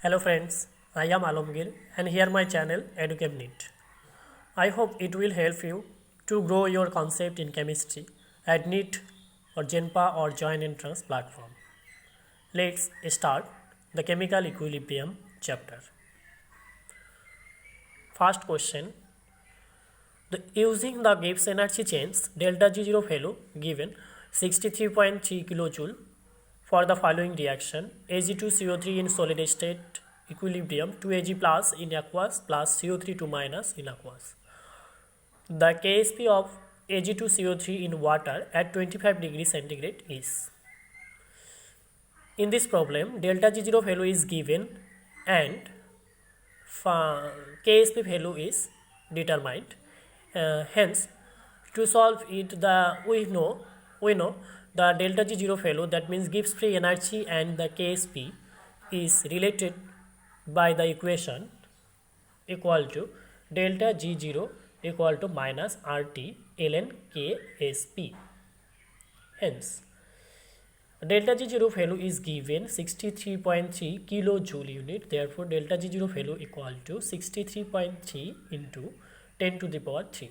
Hello friends, I am Alamgir and here my channel EduChemNet. I hope it will help you to grow your concept in chemistry at NEET or GENPA or Joint Entrance platform. Let's start the chemical equilibrium chapter. First question, using the Gibbs energy change delta G0 value given 63.3 kilojoule for the following reaction Ag2CO3 in solid state equilibrium 2Ag plus in aqueous plus CO3 2 minus in aqueous. The Ksp of Ag2CO3 in water at 25 degrees centigrade is. In this problem, delta G0 value is given and Ksp value is determined. Hence, to solve it, we know the delta G0 value, that means Gibbs free energy, and the Ksp is related by the equation equal to delta G0 equal to minus RT ln Ksp. Hence, delta G0 value is given 63.3 kilojoule unit. Therefore, delta G0 value equal to 63.3 into 10 to the power 3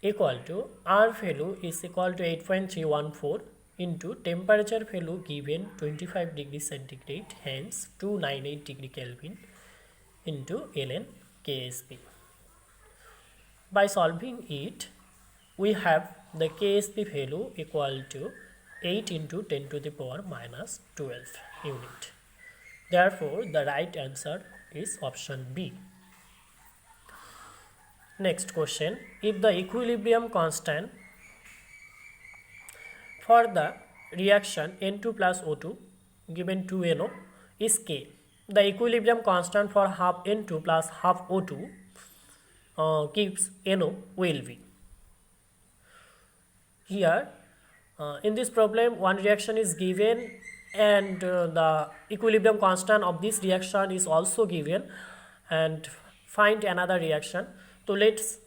equal to R value is equal to 8.314 into temperature value given 25 degrees centigrade, hence 298 degree Kelvin into ln Ksp. By solving it, we have the Ksp value equal to 8 into 10 to the power minus 12 unit. Therefore, the right answer is option B. Next question, if the equilibrium constant for the reaction N2 plus O2 given 2NO is K, the equilibrium constant for half N2 plus half O2 gives NO will be. Here, in this problem, one reaction is given and the equilibrium constant of this reaction is also given, and find another reaction. So let's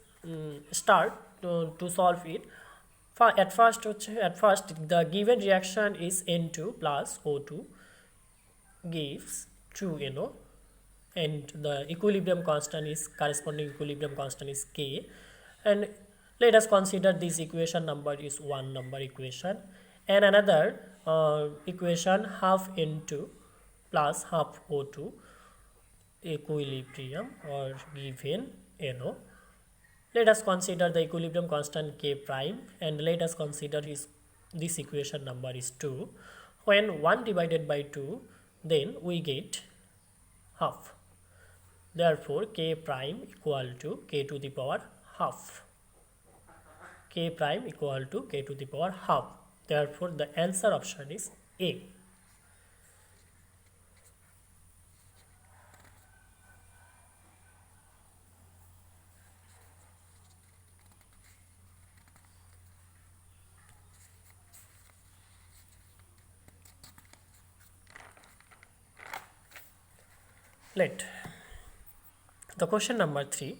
start to solve it. At first, the given reaction is N2 plus O2 gives 2NO, and the equilibrium constant is corresponding equilibrium constant is K. And let us consider this equation number is one number equation, and another equation half N2 plus half O2 equilibrium or given NO. Let us consider the equilibrium constant K prime, and let us consider this equation number is 2. When 1 divided by 2, then we get half. Therefore, K prime equal to K to the power half. K prime equal to K to the power half. Therefore, the answer option is A. Let the question number 3.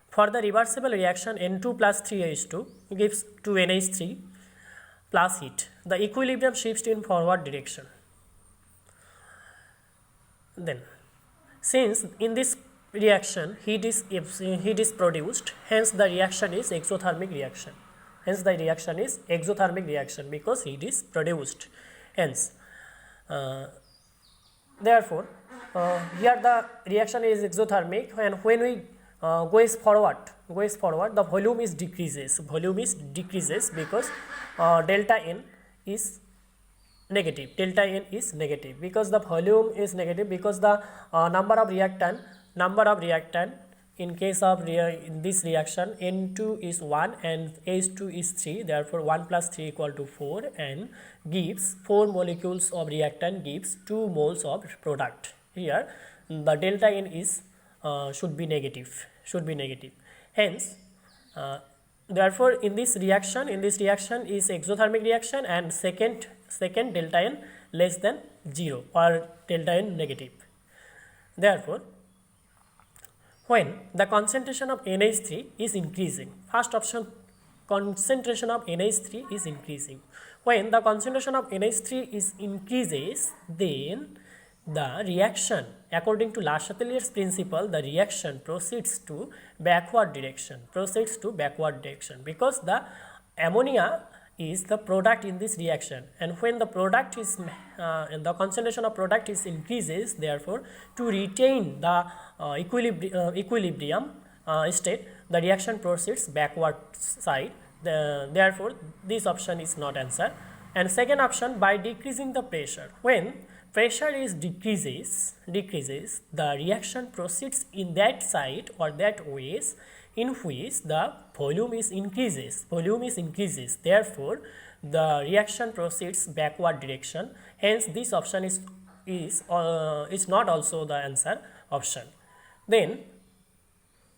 For the reversible reaction N2 plus 3H2 gives 2NH3 plus heat, the equilibrium shifts in forward direction. Then, since in this reaction heat is produced, hence the reaction is exothermic reaction. Hence the reaction is exothermic reaction because heat is produced. Hence, therefore, here the reaction is exothermic, and when we goes forward, the volume is decreases. Because delta N is negative. Because the volume is negative, because the number of reactant in case of in this reaction N2 is 1 and H2 is 3, therefore 1 plus 3 equal to 4, and gives 4 molecules of reactant gives 2 moles of product. Here the delta N is should be negative. Hence, therefore in this reaction is exothermic reaction, and second delta N less than 0 or delta N negative. Therefore, when the concentration of NH3 is increasing, first option, concentration of NH3 is increasing. When the concentration of NH3 is increases, then The reaction, according to Le Chatelier's principle, the reaction proceeds to backward direction, because the ammonia is the product in this reaction, and when the product is and the concentration of product is increases, therefore to retain the equilibrium state, the reaction proceeds backward side. Therefore this option is not answer. And second option, by decreasing the pressure, when pressure is decreases, the reaction proceeds in that side or that ways in which the volume is increases, therefore the reaction proceeds backward direction, hence this option is not also the answer option. Then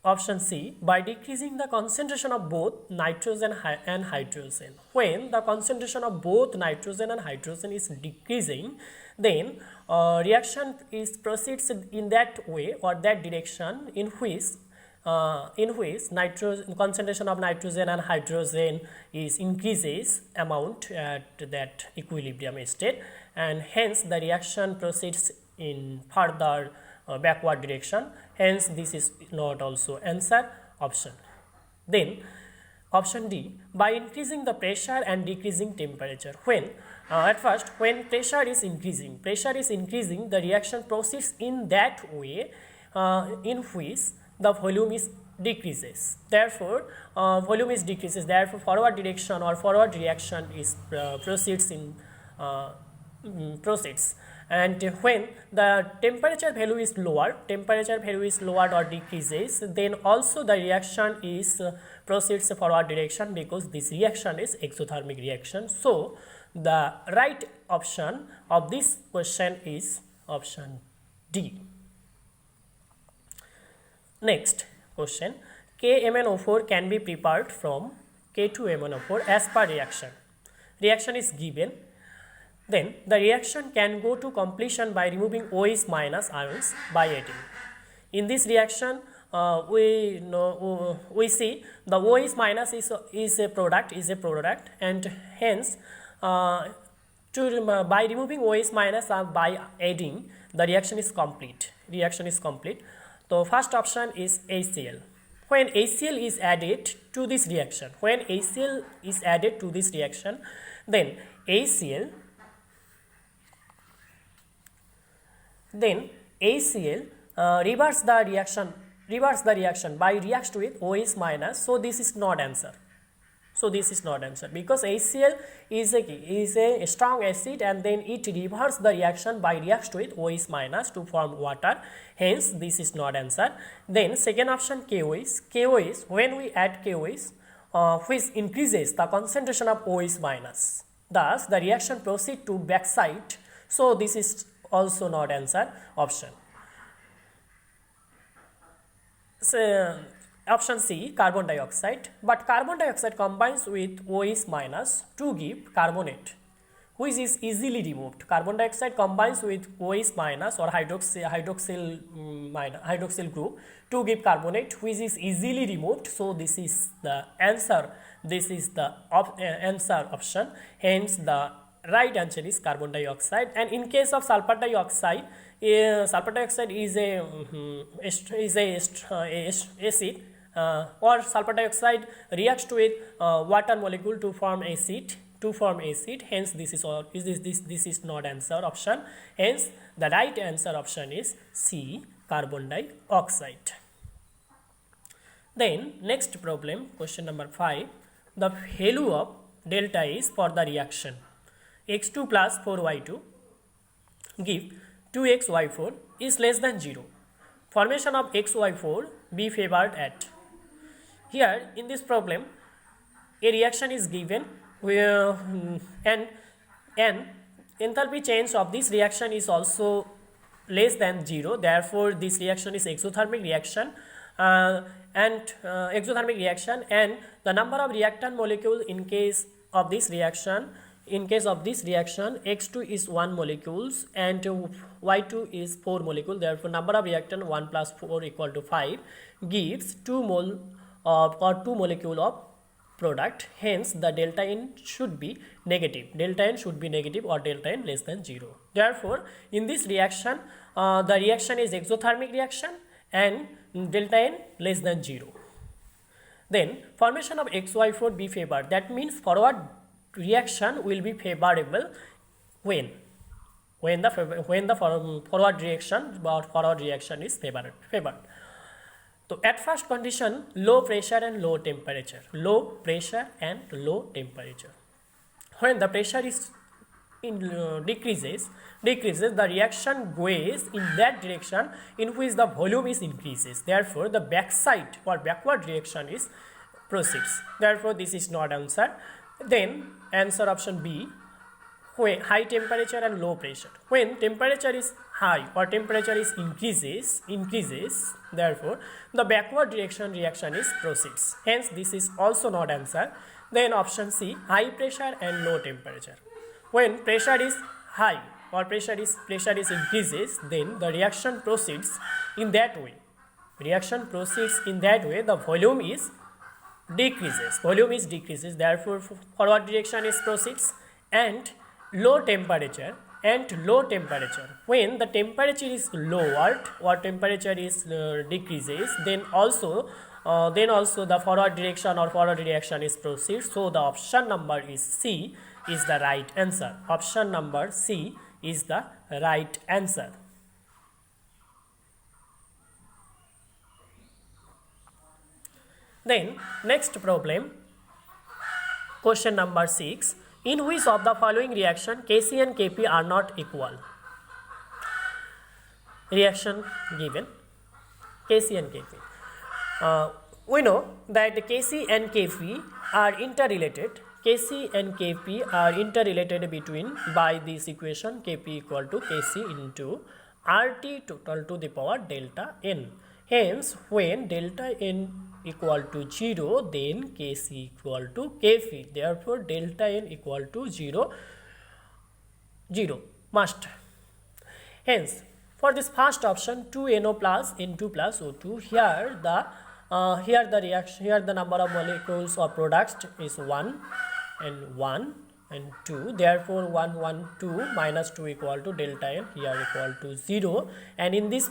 option C, by decreasing the concentration of both nitrogen and hydrogen. When the concentration of both nitrogen and hydrogen is decreasing, then reaction proceeds in that way or that direction in which concentration of nitrogen and hydrogen is increases amount at that equilibrium state, and hence the reaction proceeds in further backward direction, hence this is not also answer option. Then option D, by increasing the pressure and decreasing temperature. When at first, when pressure is increasing, the reaction proceeds in that way in which the volume is decreases, therefore therefore forward direction or forward reaction is proceeds in proceeds. And when the temperature value is lowered or decreases, then also the reaction is proceeds forward direction, because this reaction is exothermic reaction. So the right option of this question is option D. Next question, KMnO4 can be prepared from K2MnO4 as per reaction. Reaction is given. Then the reaction can go to completion by removing OH minus ions by adding. In this reaction, we see the OH minus is a product, and hence by removing OH minus by adding, the reaction is complete. So first option is HCl. When HCl is added to this reaction, then HCl reverse the reaction by reacts with OH minus. So this is not answer. Because HCl is a strong acid, and then it reverses the reaction by reacts with OH minus to form water, hence this is not answer. Then second option, KOH, when we add KOH, which increases the concentration of OH minus, thus the reaction proceeds to backside, so this is also not answer option. So, option C, carbon dioxide, but carbon dioxide combines with OH minus to give carbonate, which is easily removed. Carbon dioxide combines with OH minus or hydroxyl group to give carbonate, which is easily removed. So this is the answer. This is the answer option. Hence the right answer is carbon dioxide. And in case of sulfur dioxide is a acid, or sulfur dioxide reacts with water molecule to form acid. Hence this is not answer option. Hence the right answer option is C, carbon dioxide. Then next problem, question number 5. The value of delta is for the reaction x2 plus 4y2 give 2xy4 is less than 0. Formation of xy4 be favored at. Here in this problem, a reaction is given where and enthalpy change of this reaction is also less than 0. Therefore this reaction is exothermic reaction, and the number of reactant molecules in case of this reaction x2 is 1 molecules and y2 is 4 molecule. Therefore number of reactant 1 plus 4 equal to 5 gives 2 mole or 2 molecule of product, hence the delta n should be negative. Delta n should be negative or delta n less than 0. Therefore, in this reaction, the reaction is exothermic reaction and delta n less than 0. Then formation of XY4 be favored. That means forward reaction will be favorable when the forward reaction is favored. So at first condition, low pressure and low temperature. When the pressure is decreases, the reaction goes in that direction in which the volume is increases. Therefore, the backside or backward reaction is proceeds. Therefore, this is not answer. Then answer option B, when high temperature and low pressure. When temperature is high or temperature is increases, therefore the backward reaction is proceeds. Hence, this is also not answer. Then option C, high pressure and low temperature. When pressure is high or pressure is increases, then the reaction proceeds in that way. The volume is decreases. Therefore, forward direction is proceeds. And low temperature. When the temperature is lowered or temperature is decreases, then also the forward direction or forward reaction is proceeds. So the option number is C is the right answer. Option number C is the right answer. Then next problem, question number 6. In which of the following reaction Kc and Kp are not equal? Reaction given Kc and Kp. We know that Kc and Kp are interrelated. Kc and Kp are interrelated by this equation Kp equal to Kc into RT total to the power delta n. Hence, when delta n equal to 0, then Kc equal to Kp. Therefore, delta n equal to 0 must. Hence, for this first option, 2NO plus N2 plus O2, here the number of molecules of product is 1 and 2. Therefore, 1 2 minus 2 equal to delta n here equal to 0. And in this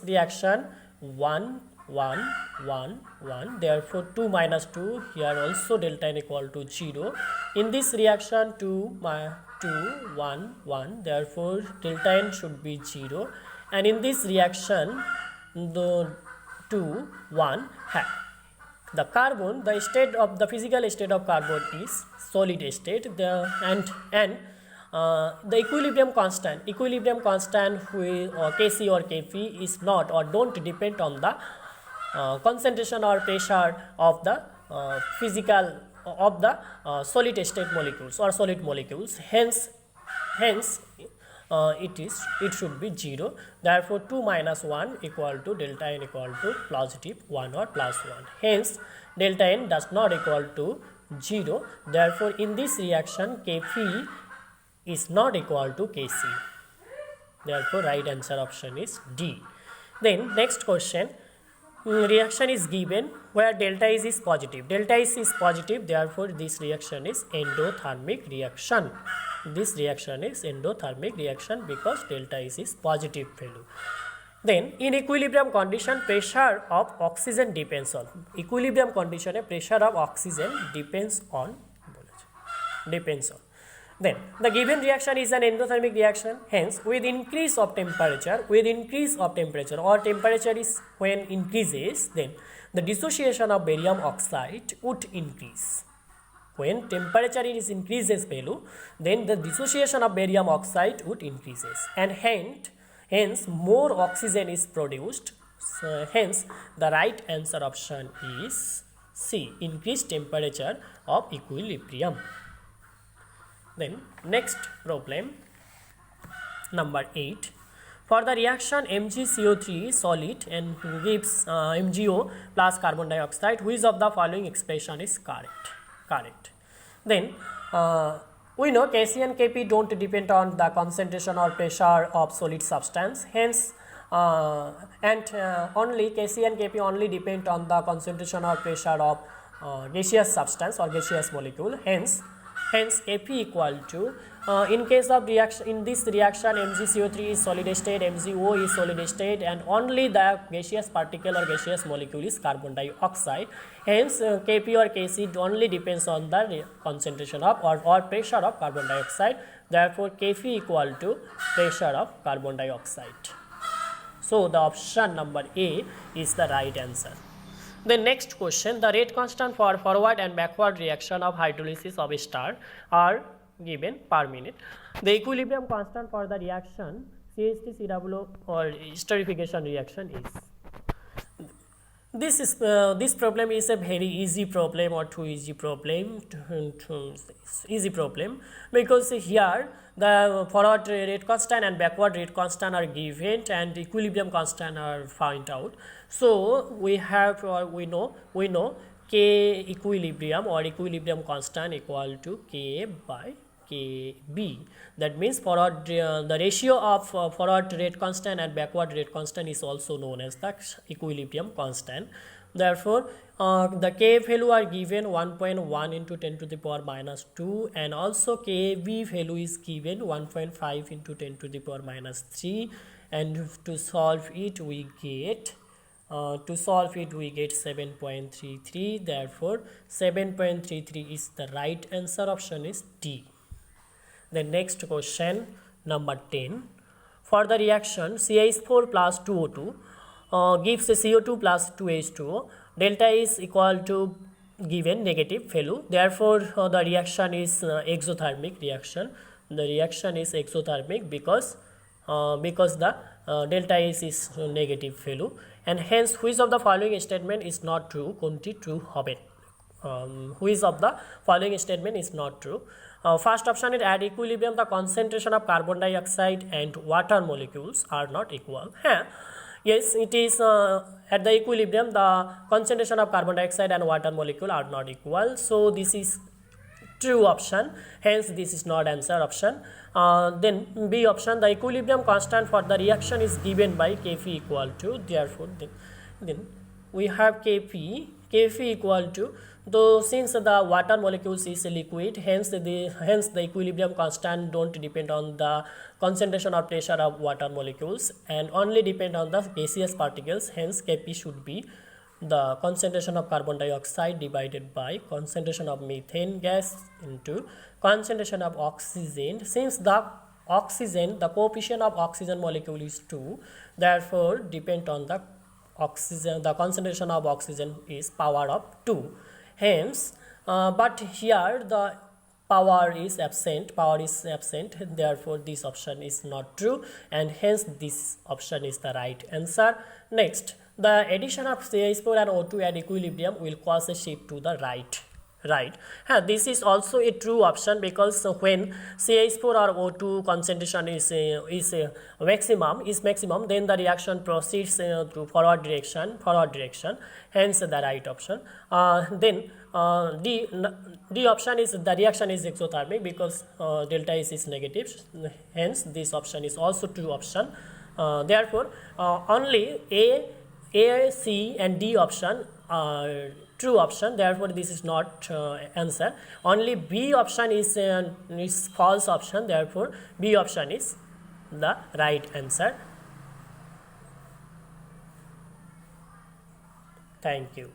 reaction, 1 1. Therefore, 2 minus 2 here also delta n equal to 0. In this reaction, 2 1. Therefore, delta n should be 0. And in this reaction, the 2 1 the carbon, the physical state of carbon is solid state. The equilibrium constant with Kc or Kp is not or don't depend on the concentration or pressure of the solid state molecules or solid molecules. Hence it should be 0. Therefore, 2 minus 1 equal to delta n equal to positive 1 or plus 1. Hence, delta n does not equal to 0. Therefore, in this reaction, Kp is not equal to Kc. Therefore, right answer option is D. Then next question, reaction is given where delta is positive. Delta is positive, therefore this reaction is endothermic reaction. This reaction is endothermic reaction because delta is positive value. Then in equilibrium condition, pressure of oxygen depends on. Equilibrium condition, pressure of oxygen depends on. Then the given reaction is an endothermic reaction. Hence, with increase of temperature or temperature is when increases, then the dissociation of barium oxide would increase. When temperature is increases value, then the dissociation of barium oxide would increases, and hence more oxygen is produced. So, hence the right answer option is C, increased temperature of equilibrium. Then next problem, number 8. For the reaction MgCO3 solid and gives MgO plus carbon dioxide, which of the following expression is correct? Then we know Kc and Kp don't depend on the concentration or pressure of solid substance. Hence, only Kc and Kp only depend on the concentration or pressure of gaseous substance or gaseous molecule. Hence Kp equal to in case of reaction, in this reaction MgCO3 is solid state, MgO is solid state, and only the gaseous particle or gaseous molecule is carbon dioxide. Hence Kp or Kc only depends on the concentration of or pressure of carbon dioxide. Therefore Kp equal to pressure of carbon dioxide. So the option number A is the right answer. The next question, the rate constant for forward and backward reaction of hydrolysis of a star are given per minute. The equilibrium constant for the reaction CH3COO or esterification reaction is. This problem is a very easy problem or too easy problem, easy problem, because here the forward rate constant and backward rate constant are given and equilibrium constant are found out. So we have we know K equilibrium or equilibrium constant equal to K by Kb. That means forward the ratio of forward rate constant and backward rate constant is also known as the equilibrium constant. Therefore the K value are given 1.1 into 10 to the power minus 2, and also Kb value is given 1.5 into 10 to the power minus 3, and to solve it we get 7.33. Therefore 7.33 is the right answer. Option is D. The next question number 10. For the reaction CH4 plus 2O2 gives a CO2 plus 2H2O, delta is equal to given negative value. Therefore the reaction is exothermic reaction. The reaction is exothermic because the delta is negative value, and hence which of the following statement is not true? Konti true hobe? Which of the following statement is not true? First option is at equilibrium the concentration of carbon dioxide and water molecules are not equal. Yes, it is at the equilibrium the concentration of carbon dioxide and water molecule are not equal. So this is true option, hence this is not answer option. Then B option, the equilibrium constant for the reaction is given by Kp equal to, therefore then we have Kp equal to, though since the water molecules is a liquid, hence the equilibrium constant don't depend on the concentration or pressure of water molecules and only depend on the gaseous particles. Hence Kp should be the concentration of carbon dioxide divided by concentration of methane gas into concentration of oxygen. Since the coefficient of oxygen molecule is 2, therefore depend on the oxygen, the concentration of oxygen is power of 2. Hence but here the power is absent, therefore this option is not true, and hence this option is the right answer. Next, the addition of CH4 and O2 at equilibrium will cause a shift to the right. This is also a true option, because when CH4 or O2 concentration is maximum, then the reaction proceeds to forward direction. Hence the right option. Then D option is the reaction is exothermic because delta is negative. Hence this option is also true option. Therefore only A, C and D option are true option. Therefore this is not answer. Only B option is false option. Therefore B option is the right answer. Thank you.